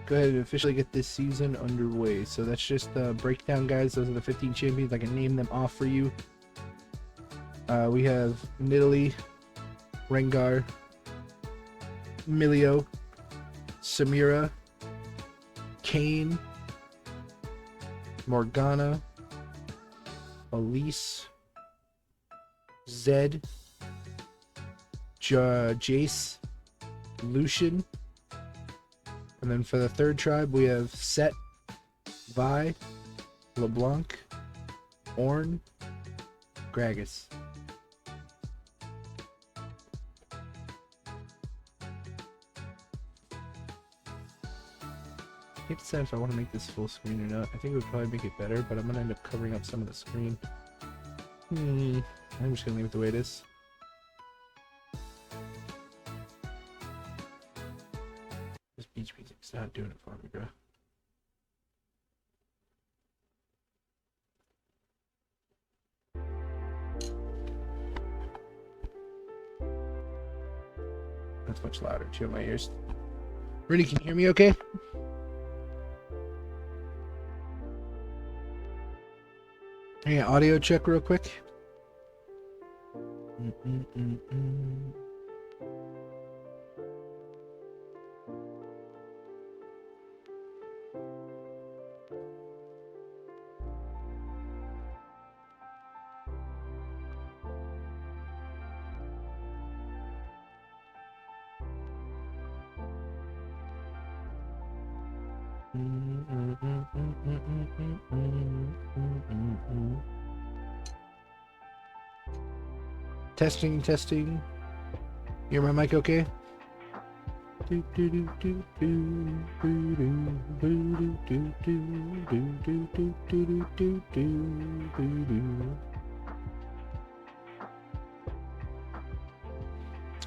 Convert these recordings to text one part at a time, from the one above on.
go ahead and officially get this season underway. So that's just the breakdown, guys. Those are the 15 champions. I can name them off for you. We have Nidalee, Rengar, Milio, Samira, Kayn, Morgana, Elise, Zed, Jace, Lucian, and then for the third tribe we have Set, Vi, LeBlanc, Ornn, Gragas. I can't decide if I want to make this full screen or not. I think it would probably make it better, but I'm going to end up covering up some of the screen. I'm just going to leave it the way it is. This beach music's not doing it for me, bro. That's much louder too in my ears. Really, can you hear me okay? Hey, audio check real quick. Testing, testing. You hear my mic okay?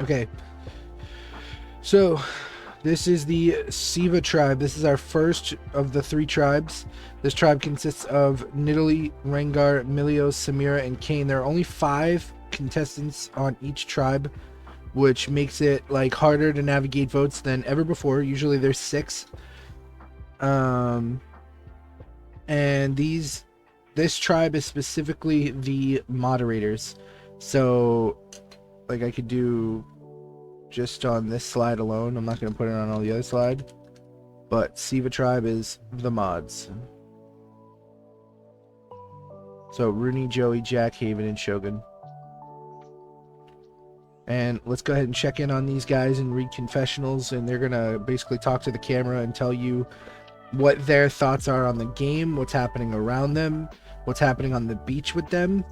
Okay. So, this is the Siva tribe. This is our first of the 3 tribes. This tribe consists of Nidalee, Rengar, Milio, Samira, and Kayn. There are only 5 contestants on each tribe, which makes it like harder to navigate votes than ever before. Usually there's 6. And this tribe is specifically the moderators. So like I could do just on this slide alone. I'm not going to put it on all the other slide. But Siva tribe is the mods. So Rooney, Joey, Jack, Haven, and Shogun. And let's go ahead and check in on these guys and read confessionals, and they're gonna basically talk to the camera and tell you what their thoughts are on the game, what's happening around them, what's happening on the beach with them,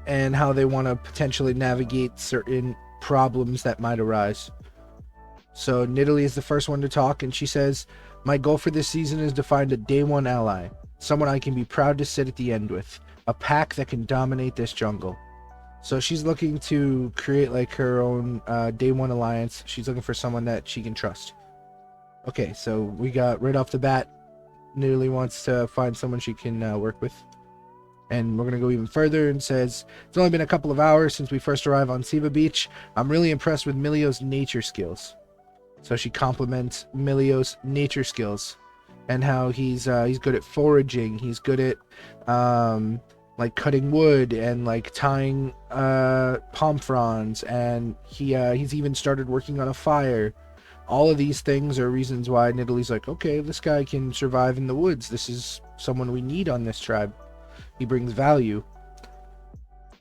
and how they want to potentially navigate certain problems that might arise. So Nidalee is the first one to talk, and she says, "My goal for this season is to find a day 1 ally, someone I can be proud to sit at the end with, a pack that can dominate this jungle." So she's looking to create like her own day 1 alliance. She's looking for someone that she can trust. Okay, so we got right off the bat, Nidalee wants to find someone she can work with. And we're going to go even further and says, "It's only been a couple of hours since we first arrived on Siva Beach. I'm really impressed with Milio's nature skills." So she compliments Milio's nature skills and how he's good at foraging. He's good at like cutting wood and like tying palm fronds, and he's even started working on a fire. All of these things are reasons why Nidalee's like, okay, this guy can survive in the woods. This is someone we need on this tribe. He brings value.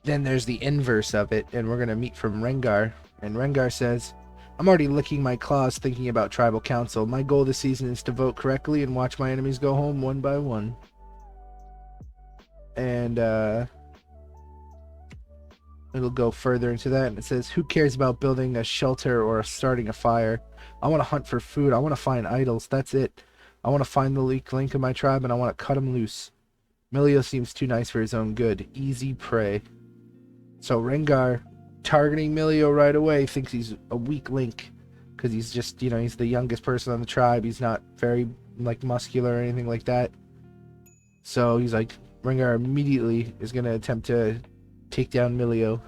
Then there's the inverse of it, and we're gonna meet from Rengar. And Rengar says, "I'm already licking my claws thinking about tribal council. My goal this season is to vote correctly and watch my enemies go home one by one." And it'll go further into that, and it says, "Who cares about building a shelter or starting a fire? I want to hunt for food. I want to find idols. That's it. I want to find the weak link in my tribe, and I want to cut him loose. Milio seems too nice for his own good. Easy prey." So Rengar, targeting Milio right away, thinks he's a weak link because he's just, he's the youngest person on the tribe. He's not very like muscular or anything like that. So he's like, Rengar immediately is going to attempt to take down Milio.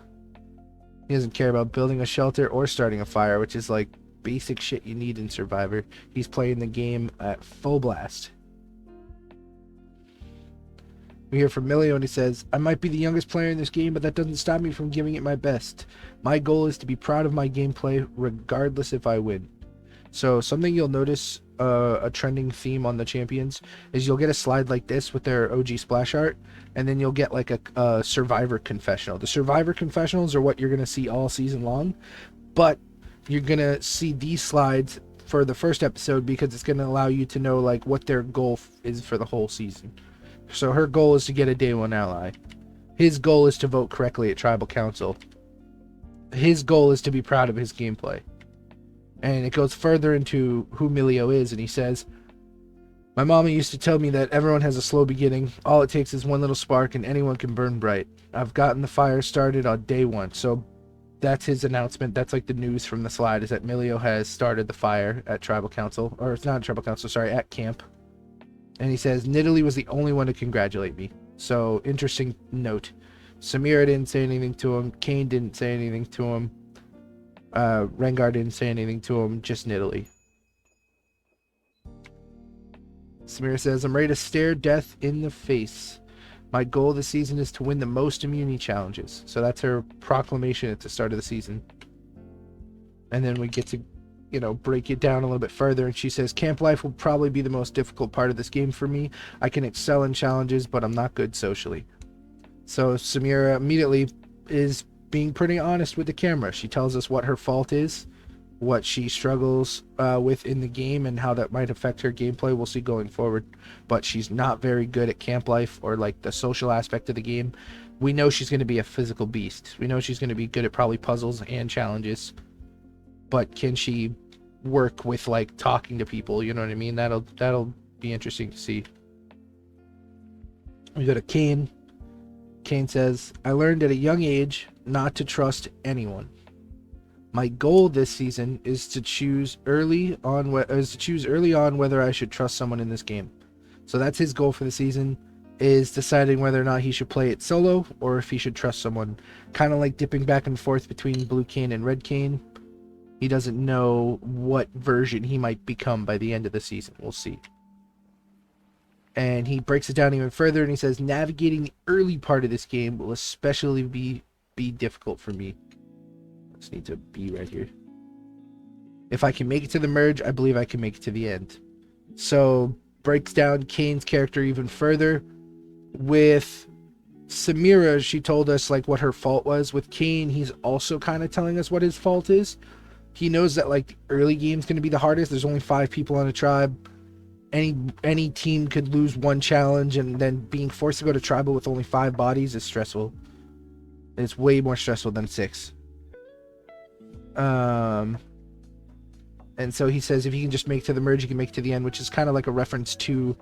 He doesn't care about building a shelter or starting a fire, which is like basic shit you need in Survivor. He's playing the game at full blast. We hear from Milio, and he says, I might be the youngest player in this game, but that doesn't stop me from giving it my best. My goal is to be proud of my gameplay, regardless if I win. So something you'll notice, a trending theme on the champions, is you'll get a slide like this with their OG splash art, and then you'll get like a Survivor confessional. The Survivor confessionals are what you're going to see all season long, but you're going to see these slides for the first episode because it's going to allow you to know like what their goal is for the whole season. So her goal is to get a day one ally. His goal is to vote correctly at tribal council. His goal is to be proud of his gameplay. And it goes further into who Milio is, and he says, my mama used to tell me that everyone has a slow beginning. All it takes is one little spark and anyone can burn bright. I've gotten the fire started on day one. So that's his announcement. That's like the news from the slide, is that Milio has started the fire at tribal council. Or it's not tribal council, sorry, at camp. And he says, Nidalee was the only one to congratulate me. So, interesting note. Samira didn't say anything to him. Kane didn't say anything to him. Rengar didn't say anything to him. Just Nidalee. Samira says, I'm ready to stare death in the face. My goal this season is to win the most immunity challenges. So that's her proclamation at the start of the season. And then we get to, you know, break it down a little bit further, and she says, camp life will probably be the most difficult part of this game for me. I can excel in challenges, but I'm not good socially. So Samira immediately is being pretty honest with the camera. She tells us what her fault is, what she struggles with in the game, and how that might affect her gameplay. We'll see going forward, but she's not very good at camp life or like the social aspect of the game. We know she's going to be a physical beast. We know she's going to be good at probably puzzles and challenges. But can she work with like talking to people? You know what I mean? That'll be interesting to see. We go to Kane. Kane says, I learned at a young age not to trust anyone. My goal this season is to choose early on whether I should trust someone in this game. So that's his goal for the season, is deciding whether or not he should play it solo or if he should trust someone. Kind of like dipping back and forth between Blue Kane and Red Kane. He doesn't know what version he might become by the end of the season. We'll see. And he breaks it down even further, and he says, navigating the early part of this game will especially be difficult for me. Just need to be right here. If I can make it to the merge, I believe I can make it to the end. So, breaks down Kane's character even further. With Samira, she told us like what her fault was. With Kane, he's also kind of telling us what his fault is. He knows that like the early game's going to be the hardest. There's only 5 people on a tribe. Any team could lose one challenge, and then being forced to go to tribal with only 5 bodies is stressful. It's way more stressful than 6. And so he says if you can just make it to the merge, you can make it to the end, which is kind of like a reference to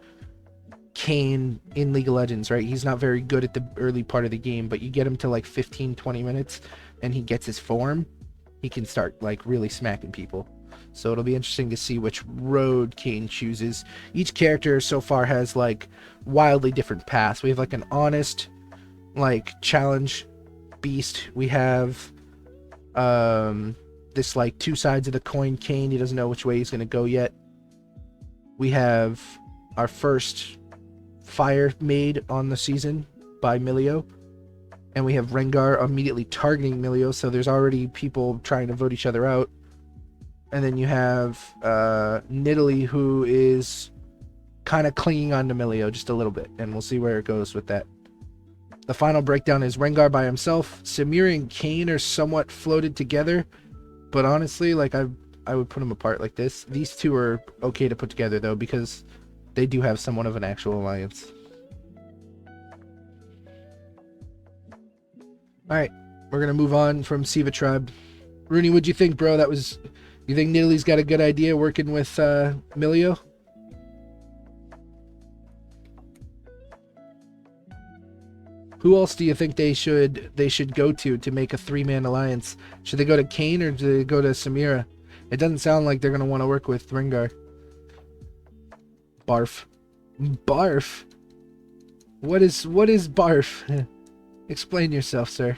Kane in League of Legends, right? He's not very good at the early part of the game, but you get him to like 15-20 minutes and he gets his form, he can start like really smacking people. So it'll be interesting to see which road Kane chooses. Each character so far has like wildly different paths. We have like an honest like challenge beast. We have this like 2 sides of the coin Kane. He doesn't know which way he's going to go yet. We have our first fire made on the season by Milio. And we have Rengar immediately targeting Milio, so there's already people trying to vote each other out. And then you have Nidalee, who is kind of clinging on to Milio just a little bit, and we'll see where it goes with that. The final breakdown is Rengar by himself. Samira and Kane are somewhat floated together, but honestly, like I would put them apart like this. These two are okay to put together though, because they do have somewhat of an actual alliance. Alright, we're gonna move on from Siva Tribe. Rooney, what'd you think, bro? You think Nidalee's got a good idea working with Milio? Who else do you think they should go to make a 3-man alliance? Should they go to Kane or do they go to Samira? It doesn't sound like they're gonna want to work with Rengar. Barf. Barf? What is barf? Explain yourself, sir.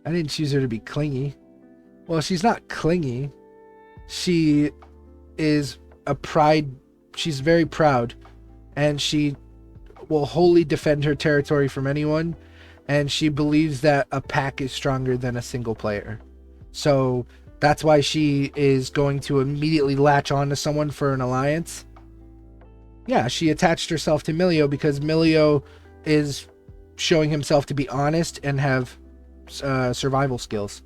I didn't choose her to be clingy. Well, she's not clingy. She is a pride. She's very proud, and she will wholly defend her territory from anyone. And she believes that a pack is stronger than a single player. So that's why she is going to immediately latch on to someone for an alliance. Yeah, she attached herself to Milio because Milio is showing himself to be honest and have survival skills.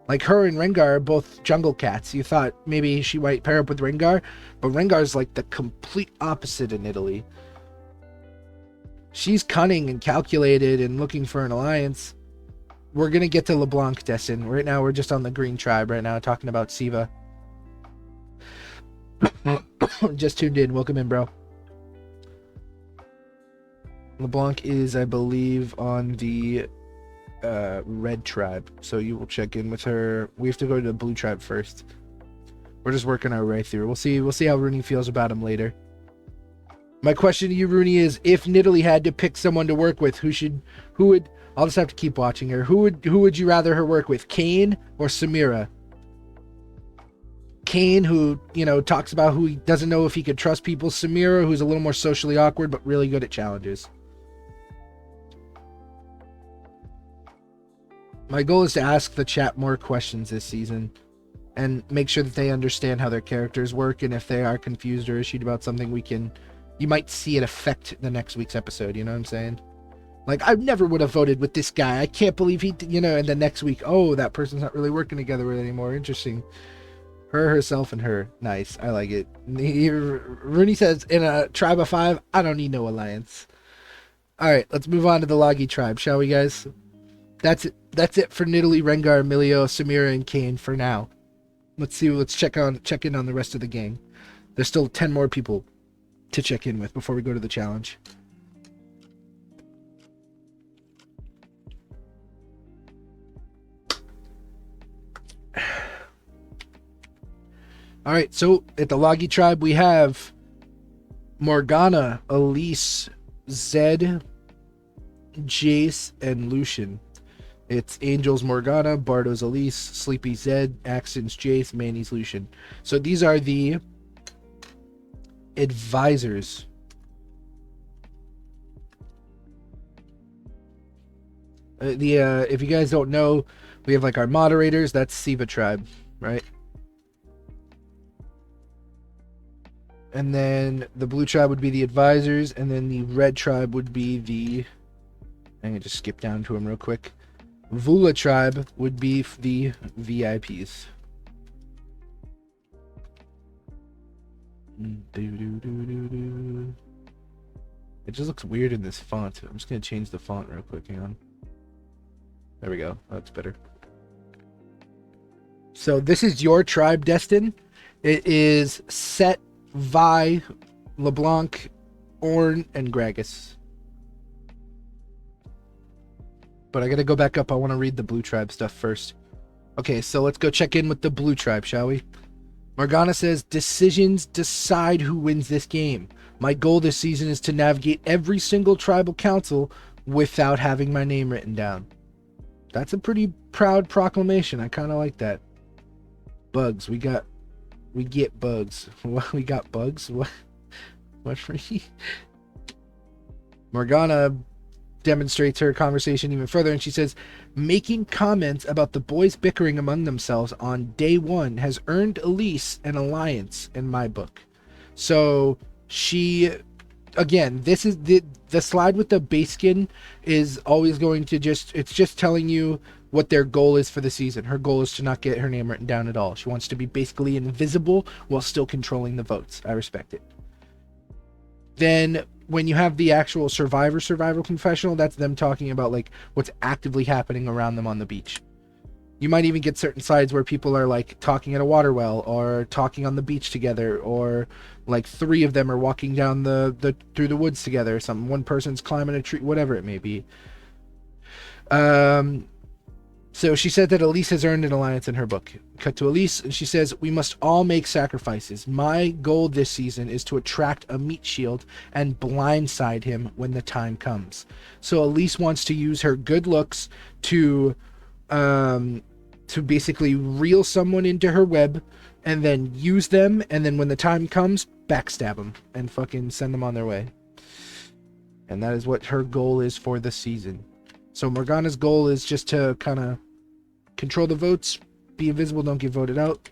Like her and Rengar are both jungle cats. You thought maybe she might pair up with Rengar, but Rengar's like the complete opposite in Italy. She's cunning and calculated and looking for an alliance. We're going to get to LeBlanc, Destin. Right now, we're just on the green tribe right now, talking about Siva. Just tuned in. Welcome in, bro. LeBlanc is, I believe, on the red tribe. So you will check in with her. We have to go to the blue tribe first. We're just working our way through. We'll see how Rooney feels about him later. My question to you, Rooney, is if Nidalee had to pick someone to work with, who would, I'll just have to keep watching her. Who would you rather her work with, Kayn or Samira? Kayn, who, talks about who he doesn't know if he could trust people. Samira, who's a little more socially awkward, but really good at challenges. My goal is to ask the chat more questions this season and make sure that they understand how their characters work, and if they are confused or issued about something, you might see it affect the next week's episode, you know what I'm saying? Like, I never would have voted with this guy. I can't believe he, and the next week, oh, that person's not really working together with anymore. Interesting. Her, herself, and her. Nice. I like it. Rooney says, in a tribe of 5, I don't need no alliance. All right, let's move on to the Loggy tribe, shall we, guys? That's it for Nidalee, Rengar, Milio, Samira, and Kayn for now. Let's check in on the rest of the gang. There's still 10 more people to check in with before we go to the challenge. All right, so at the Loggy tribe we have Morgana, Elise, Zed, Jace, and Lucian. It's Angel's Morgana, Bardo's Elise, Sleepy Zed, Axton's Jace, Manny's Lucian. So these are the advisors. If you guys don't know, we have like our moderators. That's Siva tribe, right? And then the blue tribe would be the advisors, and then the red tribe would be the, I'm gonna just skip down to them real quick. Vula tribe would be the VIPs. It just looks weird in this font. I'm just gonna change the font real quick. Hang on. There we go. That's better. So this is your tribe, Destin. It is Set, Vi, LeBlanc, Ornn, and Gragas. But I gotta go back up. I want to read the blue tribe stuff first. Okay, so let's go check in with the blue tribe, shall we? Morgana says, decisions decide who wins this game. My goal this season is to navigate every single tribal council without having my name written down. That's a pretty proud proclamation. I kind of like that. Bugs. We get bugs. What? We got bugs? What for me? Morgana demonstrates her conversation even further, and she says, making comments about the boys bickering among themselves on day 1 has earned Elise an alliance in my book. So she, again, this is the slide with the base skin is always going to it's just telling you what their goal is for the season. Her goal is to not get her name written down at all. She wants to be basically invisible while still controlling the votes. I respect it. Then when you have the actual survival confessional, that's them talking about like what's actively happening around them on the beach. You might even get certain sides where people are like talking at a water well or talking on the beach together, or like 3 of them are walking down through the woods together or something. One person's climbing a tree, whatever it may be. So she said that Elise has earned an alliance in her book. Cut to Elise, and she says, we must all make sacrifices. My goal this season is to attract a meat shield and blindside him when the time comes. So Elise wants to use her good looks to to basically reel someone into her web and then use them, and then when the time comes, backstab them and fucking send them on their way. And that is what her goal is for the season. So Morgana's goal is just to kind of control the votes, be invisible, don't get voted out.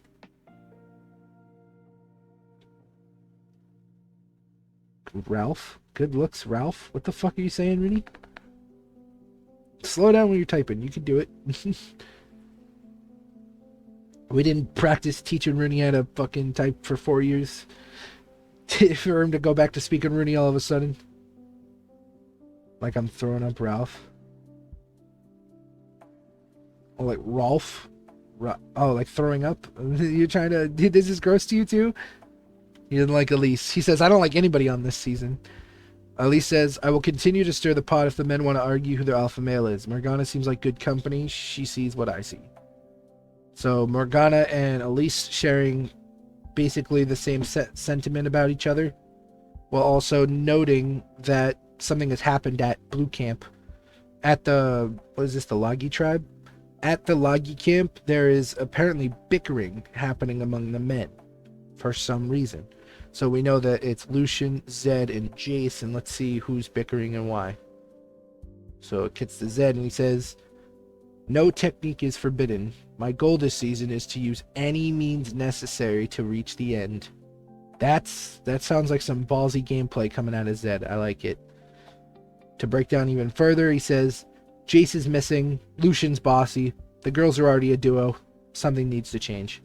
Ralph? Good looks, Ralph? What the fuck are you saying, Rooney? Slow down when you're typing. You can do it. We didn't practice teaching Rooney how to fucking type for 4 years. For him to go back to speaking Rooney all of a sudden. Like I'm throwing up Ralph. Oh, like Rolf? Oh, like throwing up? You're trying to... This is gross to you too? He doesn't like Elise. He says, I don't like anybody on this season. Elise says, I will continue to stir the pot if the men want to argue who their alpha male is. Morgana seems like good company. She sees what I see. So Morgana and Elise sharing basically the same sentiment about each other, while also noting that something has happened at Blue Camp. At the... What is this? The Lagi tribe? At the Lagi camp, there is apparently bickering happening among the men for some reason. So we know that it's Lucian, Zed, and Jace, and let's see who's bickering and why. So it gets to Zed, and he says, no technique is forbidden. My goal this season is to use any means necessary to reach the end. That sounds like some ballsy gameplay coming out of Zed. I like it. To break down even further, he says, Jace is missing, Lucian's bossy, the girls are already a duo, something needs to change.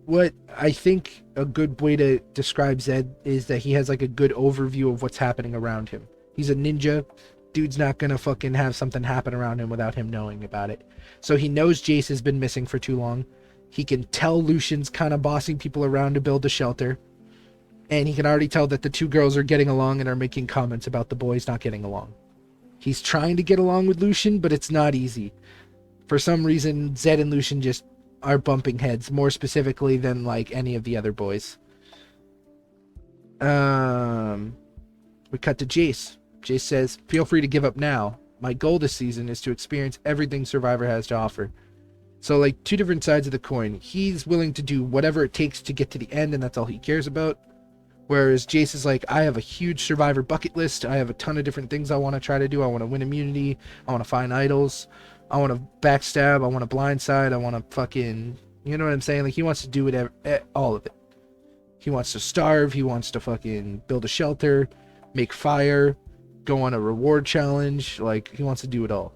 What I think a good way to describe Zed is that he has like a good overview of what's happening around him. He's a ninja. Dude's not gonna fucking have something happen around him without him knowing about it. So he knows Jace has been missing for too long. He can tell Lucian's kind of bossing people around to build a shelter. And he can already tell that the two girls are getting along and are making comments about the boys not getting along. He's trying to get along with Lucian, but it's not easy. For some reason, Zed and Lucian just are bumping heads, more specifically than like any of the other boys. We cut to Jace. Jace says, feel free to give up now. My goal this season is to experience everything Survivor has to offer. So like two different sides of the coin. He's willing to do whatever it takes to get to the end, and that's all he cares about. Whereas Jace is like, I have a huge Survivor bucket list. I have a ton of different things I want to try to do. I want to win immunity. I want to find idols. I want to backstab. I want to blindside. I want to fucking... You know what I'm saying? Like, he wants to do it, all of it. He wants to starve. He wants to fucking build a shelter, make fire, go on a reward challenge. Like, he wants to do it all.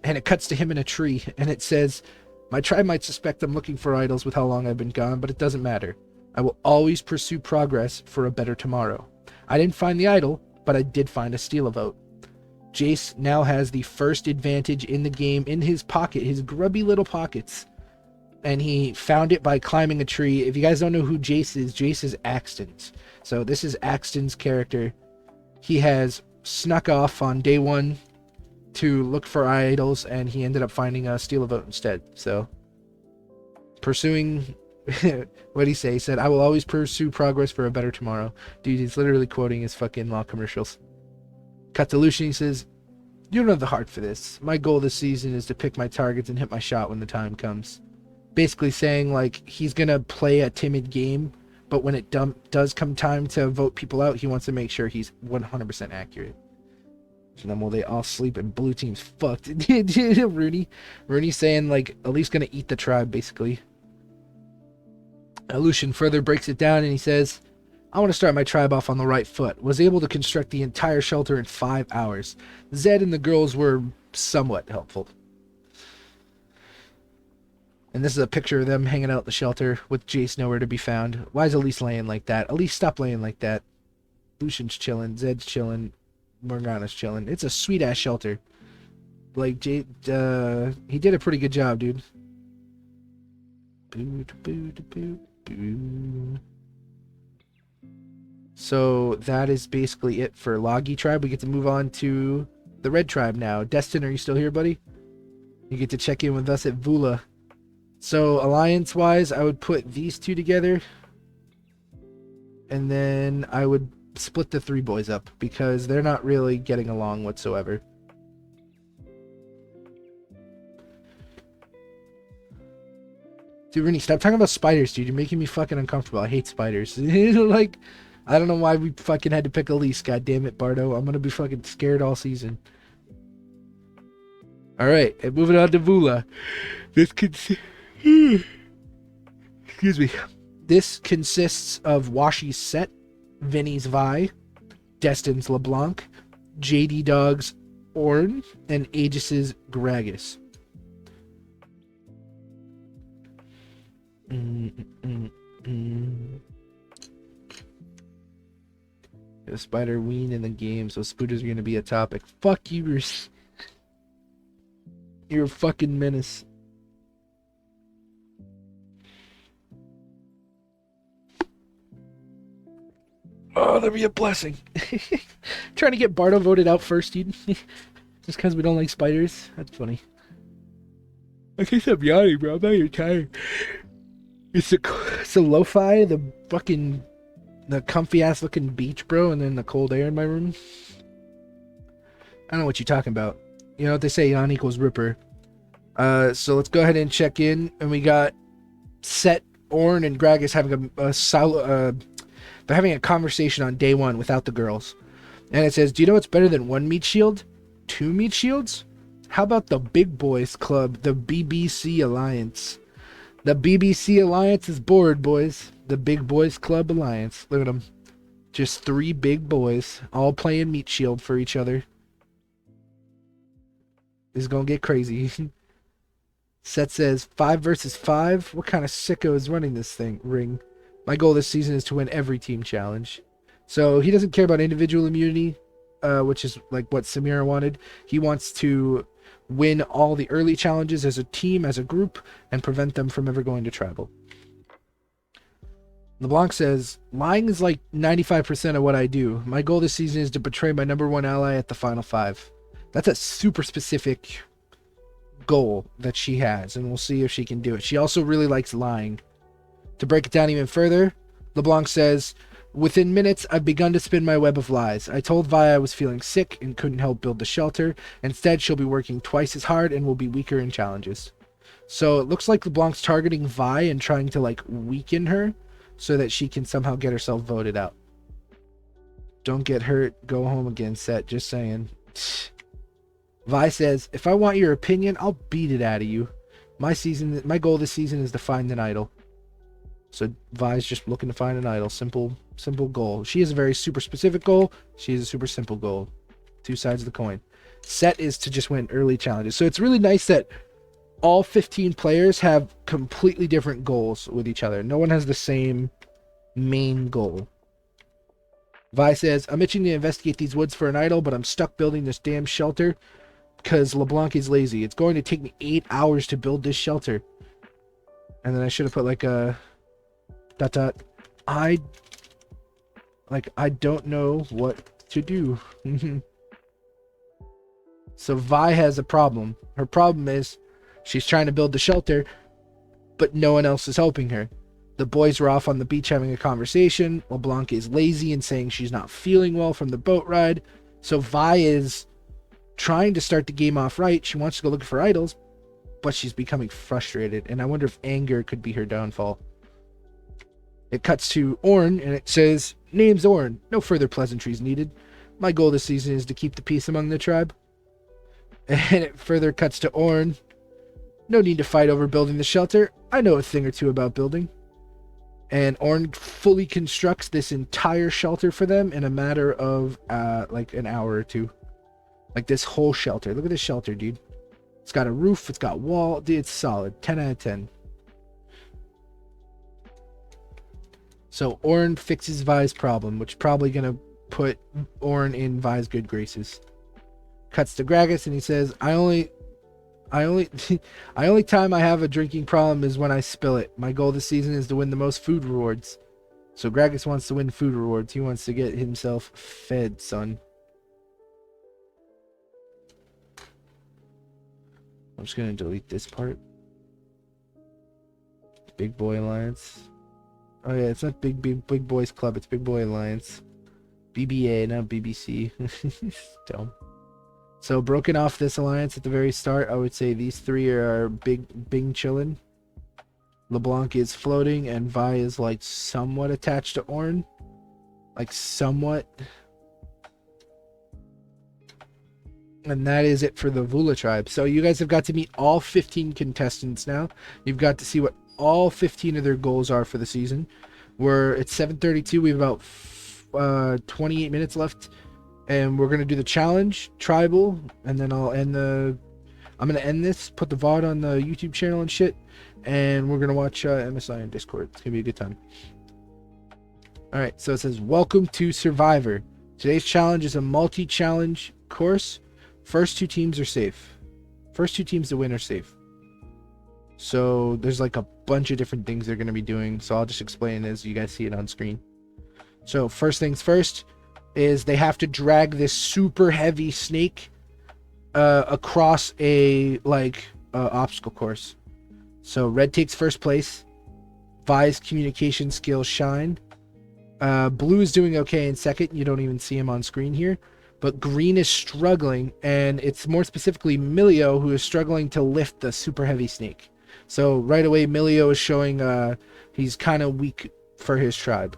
And it cuts to him in a tree, and it says, my tribe might suspect I'm looking for idols with how long I've been gone, but it doesn't matter. I will always pursue progress for a better tomorrow. I didn't find the idol, but I did find a steal a vote. Jace now has the first advantage in the game in his pocket, his grubby little pockets. And he found it by climbing a tree. If you guys don't know who Jace is Axton's. So this is Axton's character. He has snuck off on day one to look for idols, and he ended up finding a steal a vote instead. So, pursuing... What'd he say? He said, I will always pursue progress for a better tomorrow. Dude, he's literally quoting his fucking law commercials. Cut to Lucian, he says, you don't have the heart for this. My goal this season is to pick my targets and hit my shot when the time comes. Basically saying, like, he's gonna play a timid game, but when it does come time to vote people out, he wants to make sure he's 100% accurate. And then while they all sleep and blue team's fucked. Rooney saying, like, Elise gonna eat the tribe, basically. Lucian further breaks it down and he says, I want to start my tribe off on the right foot. Was able to construct the entire shelter in 5 hours. Zed and the girls were somewhat helpful. And this is a picture of them hanging out at the shelter with Jace nowhere to be found. Why is Elise laying like that? Elise, stop laying like that. Lucian's chilling. Zed's chilling. Morgana's chilling. It's a sweet-ass shelter. Like, he did a pretty good job, dude. So that is basically it for Lagi tribe. We get to move on to the red tribe now. Destin, are you still here, buddy? You get to check in with us at Vula. So alliance wise, I would put these two together, and then I would split the three boys up because they're not really getting along whatsoever. Dude, Rennie, stop talking about spiders, dude. You're making me fucking uncomfortable. I hate spiders. Like, I don't know why we fucking had to pick Elise. God damn it, Bardo. I'm gonna be fucking scared all season. Alright, and moving on to Vula. This excuse me. This consists of Washi's Set, Vinny's Vi, Destin's LeBlanc, JD Dog's Orn, and Aegis's Gragas. The spider ween in the game, so spooters are gonna be a topic. Fuck you, you're a fucking menace. Oh, that'd be a blessing. Trying to get Bardo voted out first, dude. Just because we don't like spiders. That's funny. I guess I'm yawning, bro. I'm not even tired. It's a lo-fi, the comfy ass looking beach, bro, and then the cold air in my room. I don't know what you're talking about. You know what they say, yawn equals ripper. So let's go ahead and check in, and we got Set, Orn, and Gragas having they're having a conversation on day one without the girls. And it says, do you know what's better than 1 meat shield? 2 meat shields? How about the Big Boys Club, the BBC Alliance? The BBC Alliance is bored, boys. The Big Boys Club Alliance. Look at them. Just 3 big boys, all playing meat shield for each other. This is gonna get crazy. Set says, 5 versus 5? What kind of sicko is running this ring? My goal this season is to win every team challenge. So he doesn't care about individual immunity, which is like what Samira wanted. He wants to win all the early challenges as a team, as a group, and prevent them from ever going to tribal. LeBlanc says, lying is like 95% of what I do. My goal this season is to betray my #1 ally at the final 5. That's a super specific goal that she has, and we'll see if she can do it. She also really likes lying. To break it down even further, LeBlanc says, within minutes, I've begun to spin my web of lies. I told Vi I was feeling sick and couldn't help build the shelter. Instead, she'll be working twice as hard and will be weaker in challenges. So it looks like LeBlanc's targeting Vi and trying to like weaken her so that she can somehow get herself voted out. Don't get hurt. Go home again, Set. Just saying. Vi says, if I want your opinion, I'll beat it out of you. My goal this season is to find an idol. So Vi's just looking to find an idol. Simple goal. She has a very super specific goal. She has a super simple goal. 2 sides of the coin. Set is to just win early challenges. So it's really nice that all 15 players have completely different goals with each other. No one has the same main goal. Vi says, I'm itching to investigate these woods for an idol, but I'm stuck building this damn shelter because LeBlanc is lazy. It's going to take me 8 hours to build this shelter. And then I should have put like a... I don't know what to do. So Vi has a problem. Her problem is she's trying to build the shelter, but no one else is helping her. The boys were off on the beach having a conversation. LeBlanc is lazy and saying she's not feeling well from the boat ride. So Vi is trying to start the game off right. She wants to go looking for idols, but she's becoming frustrated. And I wonder if anger could be her downfall. It cuts to Orn, and it says, name's Orn. No further pleasantries needed. My goal this season is to keep the peace among the tribe. And it further cuts to Orn. No need to fight over building the shelter. I know a thing or two about building. And Orn fully constructs this entire shelter for them in a matter of like an hour or 2. Like this whole shelter. Look at this shelter, dude. It's got a roof. It's got wall. Dude, it's solid. 10 out of 10. So Orn fixes Vi's problem, which is probably going to put Orn in Vi's good graces. Cuts to Gragas, and he says, I only time I have a drinking problem is when I spill it. My goal this season is to win the most food rewards. So Gragas wants to win food rewards. He wants to get himself fed, son. I'm just going to delete this part. Big Boy Alliance. Oh yeah, it's not Big Boys Club, it's Big Boy Alliance. BBA, not BBC. Dumb. So broken off this alliance at the very start, I would say these 3 are big chillin'. LeBlanc is floating, and Vi is like somewhat attached to Ornn. Like somewhat. And that is it for the Vula tribe. So you guys have got to meet all 15 contestants now. You've got to see what all 15 of their goals are for the season. It's 7:32. We have about 28 minutes left, and we're gonna do the challenge tribal, and then I'm gonna end this, put the VOD on the YouTube channel and shit, and we're gonna watch MSI on Discord. It's gonna be a good time. All right, so it says, "Welcome to Survivor. Today's challenge is a multi-challenge course. First two teams are safe. First two teams to win are safe." So there's like a bunch of different things they're going to be doing. So I'll just explain as you guys see it on screen. So first things first is they have to drag this super heavy snake across a obstacle course. So red takes first place. Vi's communication skills shine. Blue is doing okay in second. You don't even see him on screen here. But green is struggling, and it's more specifically Milio who is struggling to lift the super heavy snake. So right away, Milio is showing he's kind of weak for his tribe.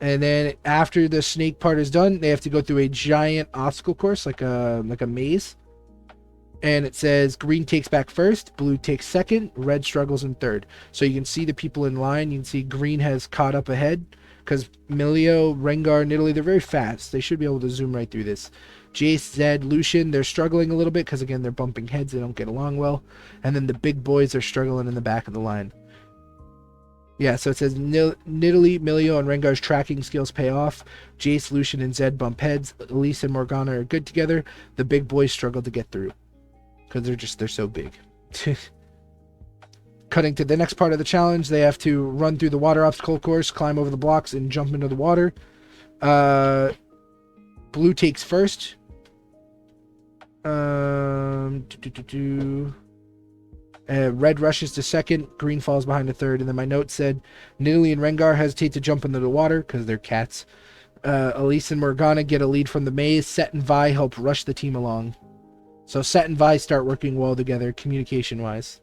And then after the snake part is done, they have to go through a giant obstacle course, like a maze. And it says green takes back first, blue takes second, red struggles in third. So you can see the people in line. You can see green has caught up ahead because Milio, Rengar, Nidalee, they're very fast. They should be able to zoom right through this. Jace, Zed, Lucian, they're struggling a little bit because, again, they're bumping heads. They don't get along well. And then the big boys are struggling in the back of the line. Yeah, so it says Nidalee, Milio, and Rengar's tracking skills pay off. Jace, Lucian, and Zed bump heads. Elise and Morgana are good together. The big boys struggle to get through because they're so big. Cutting to the next part of the challenge, they have to run through the water obstacle course, climb over the blocks, and jump into the water. Blue takes first. Red rushes to second. Green falls behind to third. And then my note said Nidalee and Rengar hesitate to jump into the water because they're cats. Elise and Morgana get a lead from the maze. Set and Vi help rush the team along. So Set and Vi start working well together, communication-wise.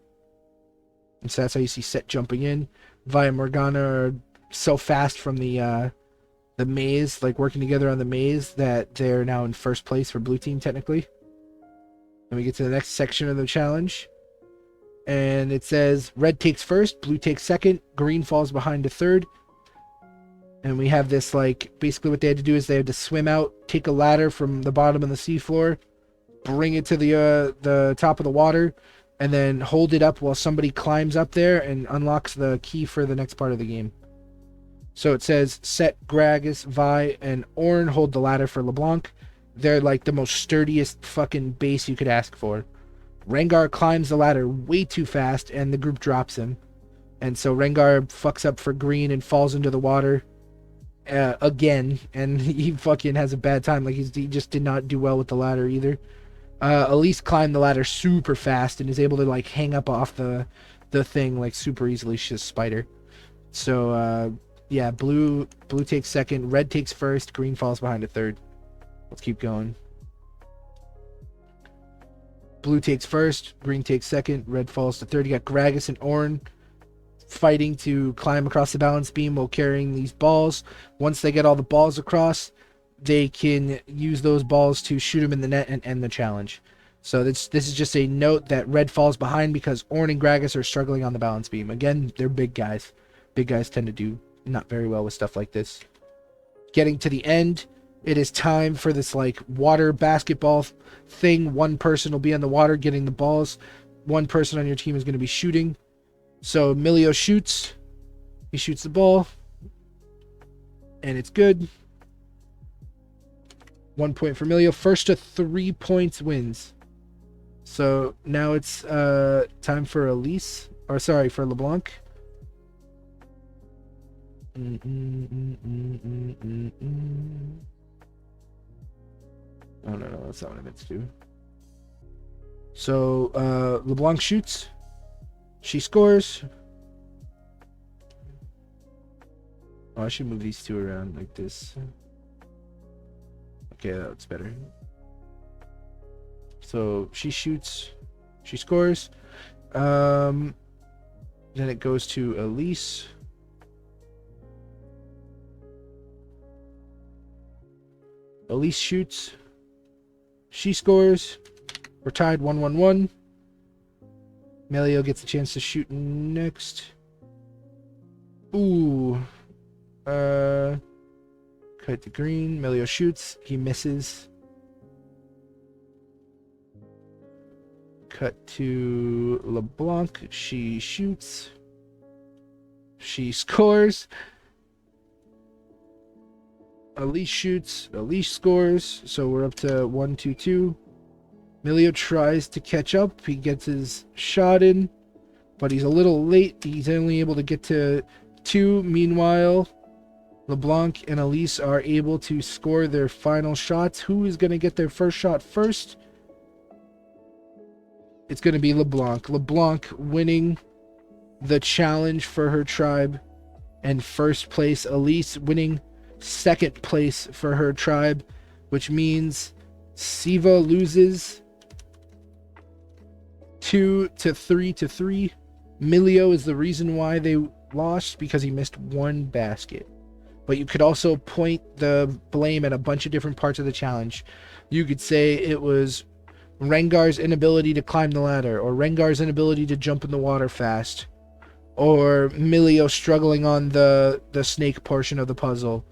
And so that's how you see Set jumping in. Vi and Morgana are so fast from the maze, like working together on the maze, that they're now in first place for blue team, technically. And we get to the next section of the challenge. And it says red takes first, blue takes second, green falls behind to third. And we have this, like, basically what they had to do is they had to swim out, take a ladder from the bottom of the seafloor, bring it to the top of the water, and then hold it up while somebody climbs up there and unlocks the key for the next part of the game. So it says Set, Gragas, Vi, and Ornn hold the ladder for LeBlanc. They're like the most sturdiest fucking base you could ask for. Rengar climbs the ladder way too fast, and the group drops him. And so Rengar fucks up for green and falls into the water again, and he fucking has a bad time. Like, he just did not do well with the ladder either. Elise climbed the ladder super fast and is able to, like, hang up off the thing, like, super easily. She's a spider. So, yeah, blue takes second, red takes first, green falls behind a third. Let's keep going. Blue takes first, green takes second, red falls to third. You got Gragas and Ornn fighting to climb across the balance beam while carrying these balls. Once they get all the balls across, they can use those balls to shoot them in the net and end the challenge. So this is just a note that red falls behind because Ornn and Gragas are struggling on the balance beam. Again, they're big guys. Big guys tend to do not very well with stuff like this. Getting to the end, it is time for this, like, water basketball thing. One person will be on the water getting the balls. One person on your team is going to be shooting. So Milio shoots. He shoots the ball. And it's good. 1 point for Milio. First to 3 points wins. So now it's time for Elise. Or sorry, for LeBlanc. Oh no, that's not what I meant to do. So LeBlanc shoots. She scores. Oh, I should move these two around like this. Okay, that looks better. So she shoots. She scores. Then it goes to Elise. Elise shoots. She scores. We're tied 1-1-1. Melio gets a chance to shoot next. Ooh. Cut to green. Melio shoots. He misses. Cut to LeBlanc. She shoots. She scores. Elise shoots. Elise scores. So we're up to 1-2-2. Melio tries to catch up. He gets his shot in, but he's a little late. He's only able to get to 2. Meanwhile, LeBlanc and Elise are able to score their final shots. Who is going to get their first shot first? It's going to be LeBlanc. LeBlanc winning the challenge for her tribe and first place. Elise winning second place for her tribe, which means Siva loses 2-3-3. Melio is the reason why they lost, because he missed one basket. But you could also point the blame at a bunch of different parts of the challenge. You could say it was Rengar's inability to climb the ladder, or Rengar's inability to jump in the water fast, or Melio struggling on the snake portion of the puzzle.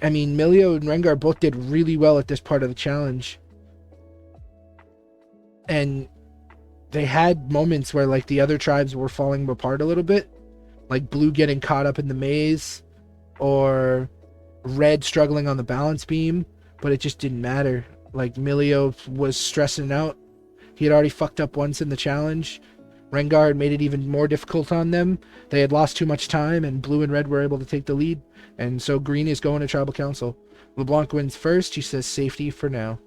I mean, Melio and Rengar both did really well at this part of the challenge. And they had moments where, like, the other tribes were falling apart a little bit. Like Blue getting caught up in the maze, or Red struggling on the balance beam. But it just didn't matter. Like, Melio was stressing out. He had already fucked up once in the challenge. Rengar had made it even more difficult on them. They had lost too much time, and Blue and Red were able to take the lead. And so Green is going to Tribal Council. LeBlanc wins first. He says safety for now.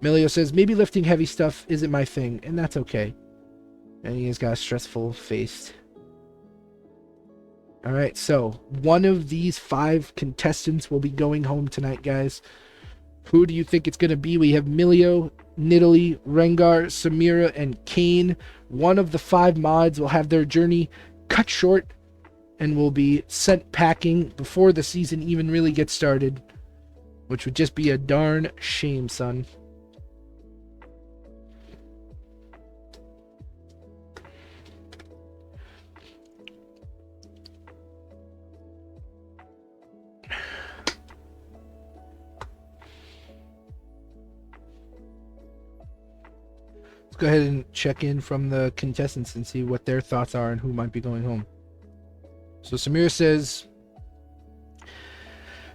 Melio says maybe lifting heavy stuff isn't my thing, and that's okay. And he has got a stressful face. Alright, so one of these 5 contestants will be going home tonight, guys. Who do you think it's going to be? We have Melio, Nidalee, Rengar, Samira, and Kayn. One of the 5 mods will have their journey cut short and will be sent packing before the season even really gets started, which would just be a darn shame, son. Go ahead and check in from the contestants and see what their thoughts are and who might be going home. So Samira says,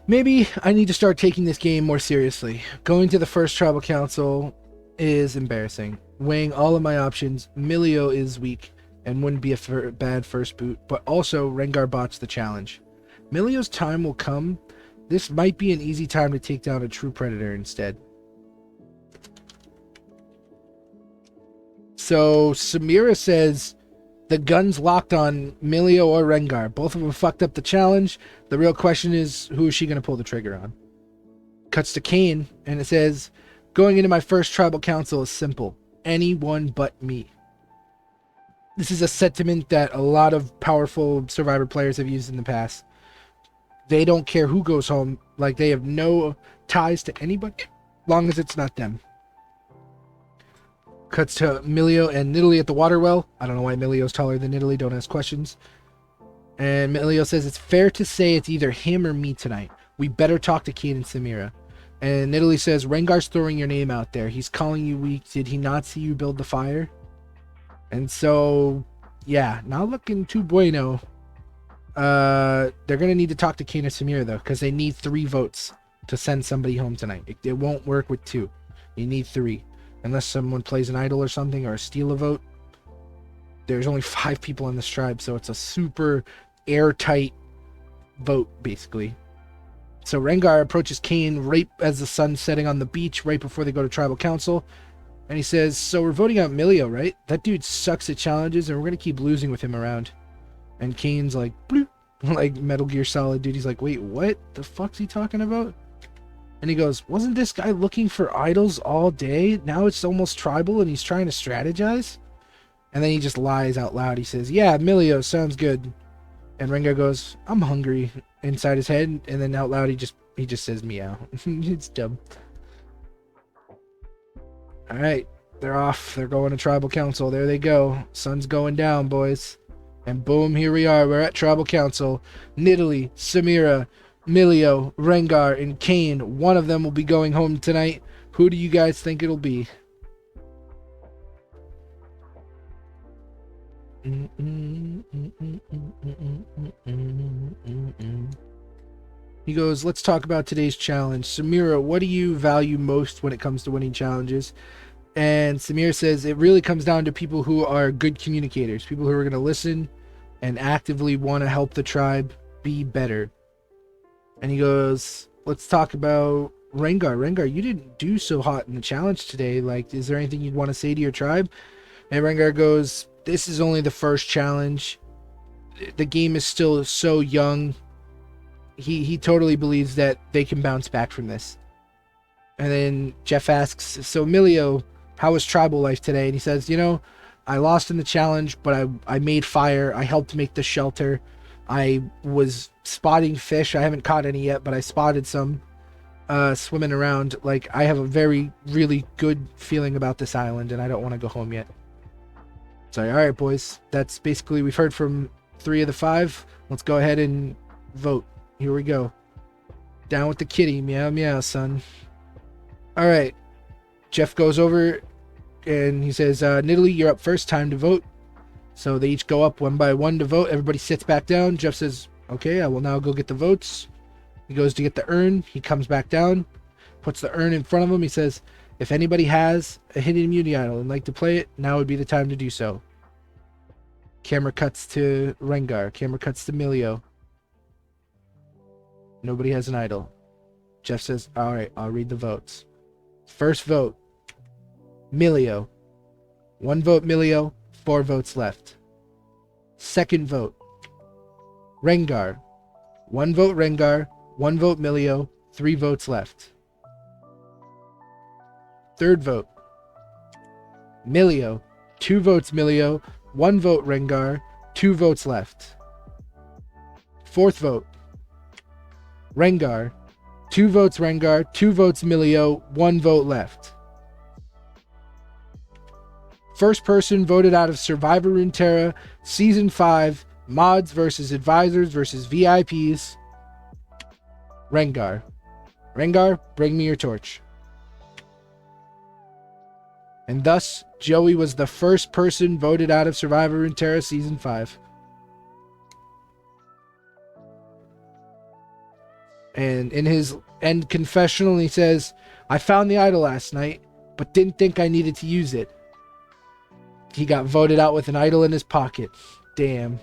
maybe I need to start taking this game more seriously. Going to the first tribal council is embarrassing. Weighing all of my options, Melio is weak and wouldn't be a bad first boot, but also Rengar botched the challenge. Melio's time will come. This might be an easy time to take down a true predator instead. So Samira says the gun's locked on Melio or Rengar. Both of them fucked up the challenge. The real question is, who is she going to pull the trigger on? Cuts to Kayn, and it says, going into my first tribal council is simple. Anyone but me. This is a sentiment that a lot of powerful Survivor players have used in the past. They don't care who goes home. Like, they have no ties to anybody, long as it's not them. Cuts to Melio and Nidalee at the water well. I don't know why Melio's taller than Nidalee. Don't ask questions. And Melio says, it's fair to say it's either him or me tonight. We better talk to Kayn and Samira. And Nidalee says, Rengar's throwing your name out there. He's calling you weak. Did he not see you build the fire? And so, yeah, not looking too bueno. They're going to need to talk to Kayn and Samira, though, because they need 3 votes to send somebody home tonight. It won't work with 2. You need 3. Unless someone plays an idol or something, or steal a vote. There's only 5 people in this tribe, so it's a super airtight vote, basically. So Rengar approaches Kayn right as the sun's setting on the beach, right before they go to tribal council. And he says, so we're voting out Melio, right? That dude sucks at challenges, and we're going to keep losing with him around. And Kayn's like, bloop, like Metal Gear Solid, dude. He's like, wait, what the fuck's he talking about? And he goes, wasn't this guy looking for idols all day? Now it's almost tribal and he's trying to strategize? And then he just lies out loud. He says, yeah, Milio, sounds good. And Rengar goes, I'm hungry, inside his head. And then out loud, he just says meow. It's dumb. All right, they're off. They're going to Tribal Council. There they go. Sun's going down, boys. And boom, here we are. We're at Tribal Council. Nidalee, Samira, Milio, Rengar, and Kayn. One of them will be going home tonight. Who do you guys think it'll be? He goes, let's talk about today's challenge. Samira, what do you value most when it comes to winning challenges? And Samira says it really comes down to people who are good communicators, people who are going to listen and actively want to help the tribe be better. And he goes, let's talk about Rengar. Rengar, you didn't do so hot in the challenge today. Like, is there anything you'd want to say to your tribe? And Rengar goes, this is only the first challenge. The game is still so young. He totally believes that they can bounce back from this. And then Jeff asks, so Milio, how was tribal life today? And he says, you know, I lost in the challenge, but I made fire. I helped make the shelter. I was spotting fish. I haven't caught any yet, but I spotted some swimming around. Like, I have a really good feeling about this island, and I don't want to go home yet. So, all right, boys. That's basically, we've heard from 3 of the 5. Let's go ahead and vote. Here we go. Down with the kitty. Meow, meow, son. All right. Jeff goes over and he says, Nidalee, you're up first. Time to vote. So they each go up one by one to vote. Everybody sits back down. Jeff says, okay, I will now go get the votes. He goes to get the urn. He comes back down, puts the urn in front of him. He says, if anybody has a hidden immunity idol and like to play it, now would be the time to do so. Camera cuts to Rengar. Camera cuts to Milio. Nobody has an idol. Jeff says, all right, I'll read the votes. First vote, Milio. 1 vote Milio, 4 votes left. Second vote, Rengar. 1 vote Rengar, 1 vote Milio, 3 votes left. Third vote, Milio. 2 votes Milio, 1 vote Rengar, 2 votes left. Fourth vote, Rengar. 2 votes Rengar, 2 votes Milio, 1 vote left. First person voted out of Survivor Runeterra Season 5, Mods versus Advisors versus VIPs, Rengar. Rengar, bring me your torch. And thus, Joey was the first person voted out of Survivor Runeterra Season 5. And in his end confessional, he says, I found the idol last night, but didn't think I needed to use it. He got voted out with an idol in his pocket. Damn.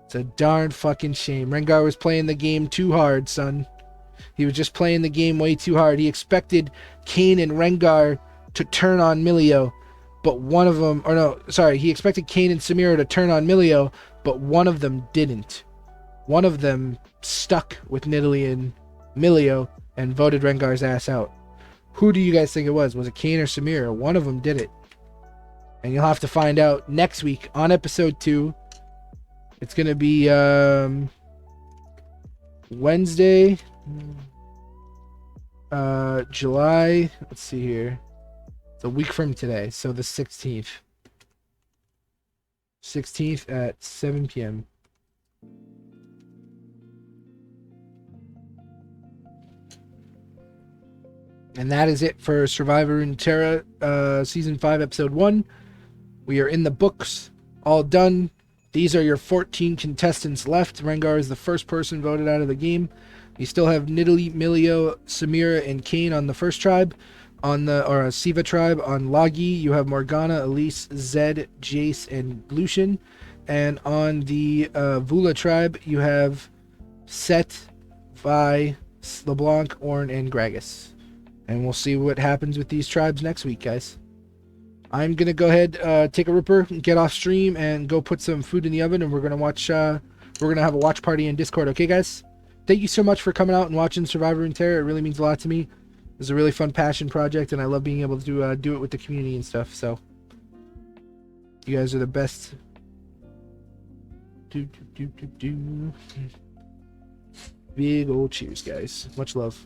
It's a darn fucking shame. Rengar was playing the game too hard, son. He was just playing the game way too hard. He expected Kayn and Rengar to turn on Milio, but one of them, he expected Kayn and Samira to turn on Milio, but one of them didn't. One of them stuck with Nidalee and Milio and voted Rengar's ass out. Who do you guys think it was? Was it Kayn or Samira? One of them did it. And you'll have to find out next week on episode 2. It's going to be Wednesday, July, let's see here. It's a week from today, so the 16th. 16th at 7 p.m. And that is it for Survivor Runeterra Season 5, Episode 1. We are in the books, all done. These are your 14 contestants left. Rengar is the first person voted out of the game. You still have Nidalee, Milio, Samira, and Kayn on the first tribe. On the Siva tribe, on Logi, you have Morgana, Elise, Zed, Jace, and Lucian. And on the Vula tribe, you have Set, Vi, LeBlanc, Ornn, and Gragas. And we'll see what happens with these tribes next week, guys. I'm going to go ahead, take a ripper, get off stream, and go put some food in the oven, and we're going to watch, we're going to have a watch party in Discord, okay, guys? Thank you so much for coming out and watching Survivor Runeterra. It really means a lot to me. It's a really fun passion project, and I love being able to do it with the community and stuff, so. You guys are the best. Big old cheers, guys. Much love.